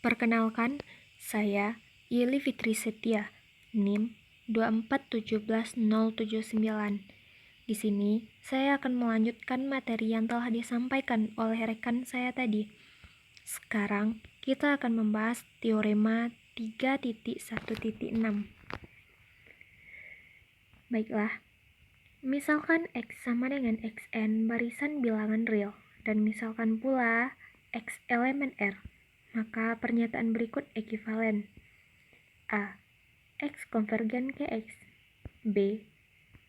Perkenalkan, saya Yeli Fitri Setia, NIM 2417079. Di sini, saya akan melanjutkan materi yang telah disampaikan oleh rekan saya tadi. Sekarang, kita akan membahas teorema 3.1.6. Baiklah, misalkan X sama dengan Xn barisan bilangan real, dan misalkan pula X elemen R. Maka pernyataan berikut ekivalen. A. X konvergen ke X. B.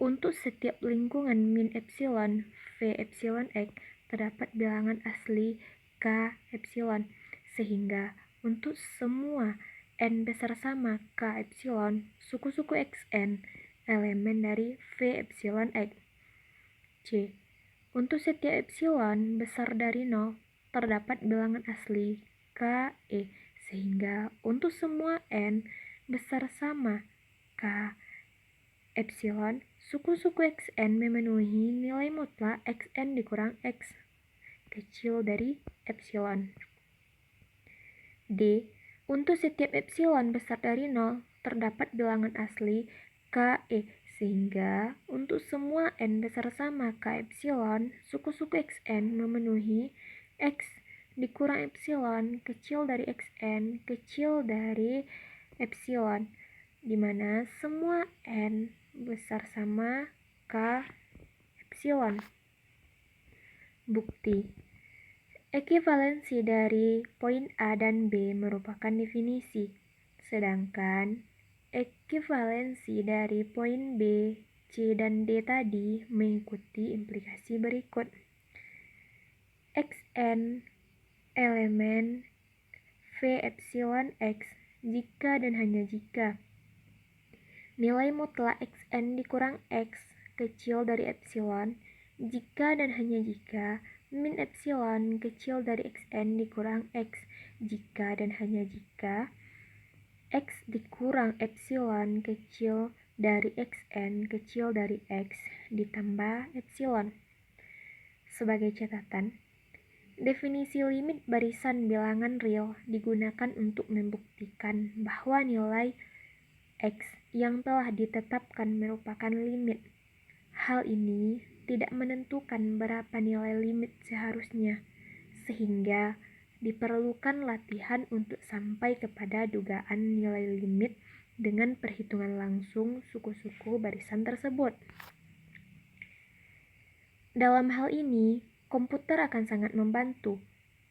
Untuk setiap lingkungan min epsilon V epsilon X terdapat bilangan asli K epsilon, sehingga untuk semua N besar sama K epsilon suku-suku Xn elemen dari V epsilon X. C. Untuk setiap epsilon besar dari 0 terdapat bilangan asli K E, sehingga untuk semua N besar sama K epsilon suku-suku Xn memenuhi nilai mutlak Xn dikurang X kecil dari epsilon. D. Untuk setiap epsilon besar dari 0 terdapat bilangan asli K E, sehingga untuk semua N besar sama K epsilon suku-suku Xn memenuhi X dikurang epsilon kecil dari Xn kecil dari epsilon, di mana semua N besar sama K epsilon. Bukti. Ekivalensi dari poin A dan B merupakan definisi, sedangkan ekivalensi dari poin B, C, dan D tadi mengikuti implikasi berikut. Xn elemen V epsilon X jika dan hanya jika nilai mutlak Xn dikurang X kecil dari epsilon, jika dan hanya jika min epsilon kecil dari Xn dikurang X, jika dan hanya jika X dikurang epsilon kecil dari Xn kecil dari X ditambah epsilon. Sebagai catatan, definisi limit barisan bilangan real digunakan untuk membuktikan bahwa nilai X yang telah ditetapkan merupakan limit. Hal ini tidak menentukan berapa nilai limit seharusnya, sehingga diperlukan latihan untuk sampai kepada dugaan nilai limit dengan perhitungan langsung suku-suku barisan tersebut. Dalam hal ini, komputer akan sangat membantu.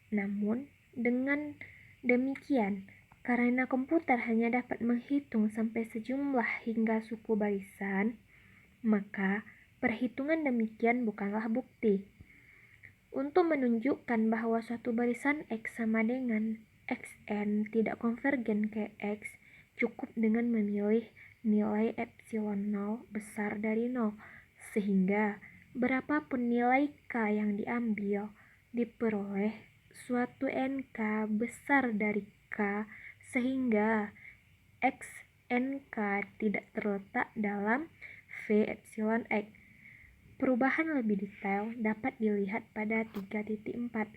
Namun, dengan demikian, karena komputer hanya dapat menghitung sampai sejumlah hingga suku barisan, maka perhitungan demikian bukanlah bukti. Untuk menunjukkan bahwa suatu barisan X sama dengan Xn tidak konvergen ke X, cukup dengan memilih nilai epsilon 0 besar dari 0, sehingga berapapun nilai K yang diambil, diperoleh suatu NK besar dari K, sehingga XNK tidak terletak dalam V epsilon X. Perubahan lebih detail dapat dilihat pada 3.4.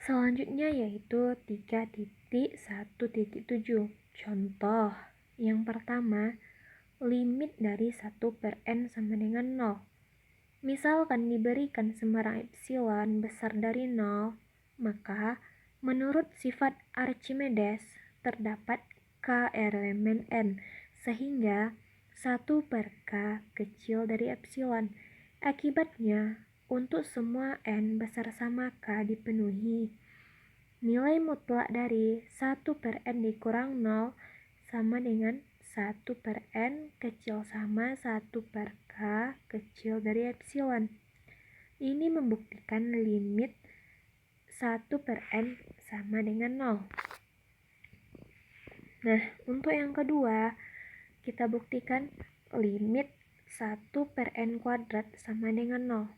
Selanjutnya yaitu 3.1.7. Contoh yang pertama, limit dari 1/n sama dengan 0. Misalkan diberikan semarang epsilon besar dari 0, maka menurut sifat Archimedes terdapat K elemen N, sehingga 1/K kecil dari epsilon. Akibatnya, untuk semua N besar sama K dipenuhi, nilai mutlak dari 1/N dikurang 0 sama dengan 1/N kecil sama 1/K kecil dari epsilon. Ini membuktikan limit 1/N sama dengan 0. Nah, untuk yang kedua, kita buktikan limit 1/N kuadrat sama dengan 0.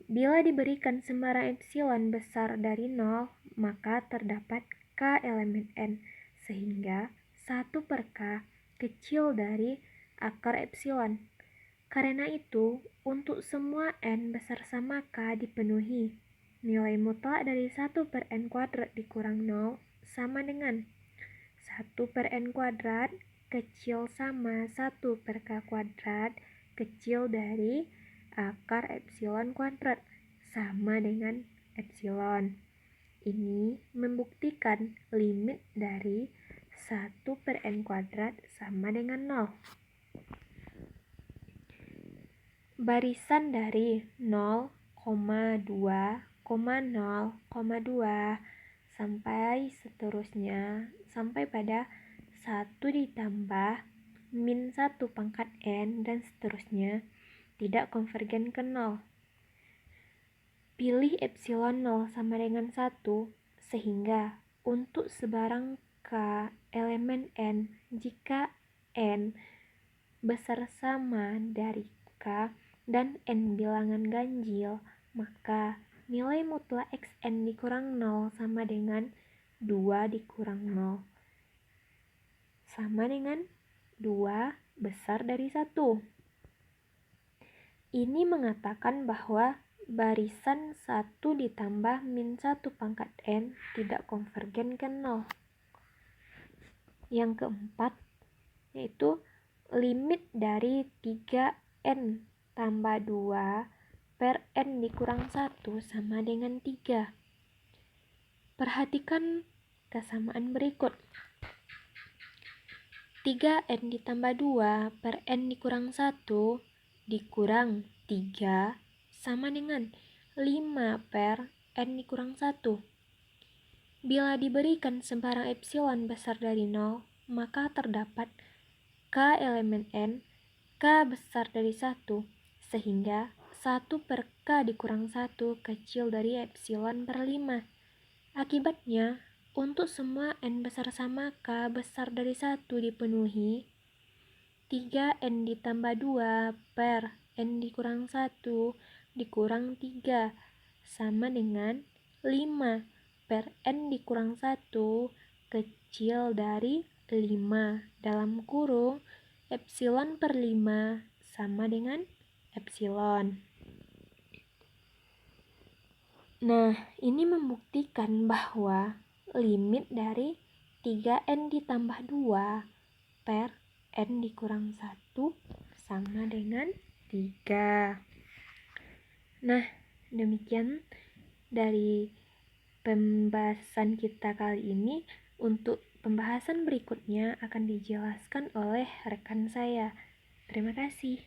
Bila diberikan semarang epsilon besar dari 0, maka terdapat K elemen N, sehingga 1/K kecil dari akar epsilon. Karena itu, untuk semua N besar sama K dipenuhi, nilai mutlak dari 1 per n kuadrat dikurang 0 sama dengan 1 per n kuadrat kecil sama 1 per k kuadrat kecil dari akar epsilon kuadrat sama dengan epsilon. Ini membuktikan limit dari 1 per n kuadrat sama dengan 0. Barisan dari 0, 2, 0, 2 sampai seterusnya sampai pada 1 ditambah min 1 pangkat n dan seterusnya tidak konvergen ke 0. Pilih epsilon 0 sama dengan 1 sehingga untuk sebarang k elemen n jika n besar sama dari k dan n bilangan ganjil, maka nilai mutlak xn dikurang 0 sama dengan 2 dikurang 0 sama dengan 2 besar dari 1. Ini mengatakan bahwa barisan 1 ditambah min 1 pangkat n tidak konvergen ke 0. Yang keempat yaitu limit dari 3n tambah 2 per n dikurang 1 sama dengan 3. Perhatikan kesamaan berikut. 3n ditambah 2 per n dikurang 1 dikurang 3 sama dengan 5 per n dikurang 1. Bila diberikan sebarang epsilon besar dari 0, maka terdapat k elemen n, k besar dari 1, sehingga 1 per k dikurang 1 kecil dari epsilon per 5. Akibatnya, untuk semua n besar sama k besar dari 1 dipenuhi, 3n ditambah 2 per n dikurang 1 dikurang 3 sama dengan 5 per n dikurang 1 kecil dari 5 dalam kurung epsilon per 5 sama dengan epsilon. Nah, ini membuktikan bahwa limit dari 3n ditambah 2 per n dikurang 1 sama dengan 3. Nah, demikian dari pembahasan kita kali ini. Untuk pembahasan berikutnya akan dijelaskan oleh rekan saya. Terima kasih.